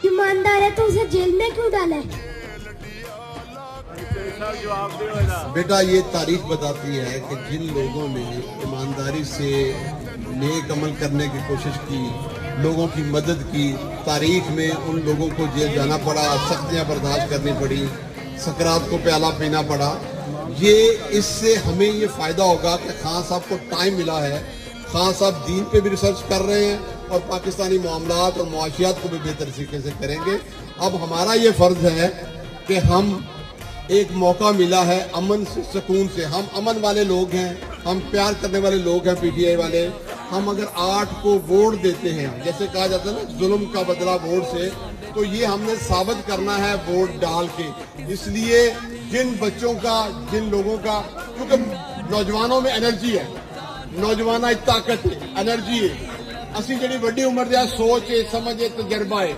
ईमानदार है तो उसे जेल में क्यों डाला है? बेटा, ये तारीख बताती है कि जिन लोगों ने ईमानदारी से नेक अमल करने की कोशिश की, लोगों की मदद की, तारीख में उन लोगों को जेल जाना पड़ा, सख्तियां बर्दाश्त करनी पड़ी, सकरात को प्याला पीना पड़ा। ये इससे हमें ये फ़ायदा होगा कि खान साहब को टाइम मिला है, खान साहब दीन पे भी रिसर्च कर रहे हैं और पाकिस्तानी मामलात और मुआशियात को भी बेहतर तरीके से करेंगे। अब हमारा ये फ़र्ज़ है कि हम एक मौका मिला है अमन से, सुकून से, हम अमन वाले लोग हैं, हम प्यार करने वाले लोग हैं पीटीआई वाले। हम अगर 8 को वोट देते हैं, जैसे कहा जाता है ना जुल्म का बदला वोट से, तो ये हमने साबित करना है वोट डाल के। इसलिए जिन बच्चों का, जिन लोगों का, क्योंकि नौजवानों में एनर्जी है, नौजवाना ताकत है, एनर्जी है, असी जी वड्डी उम्र दे सोच है, समझ है, तजर्बा है।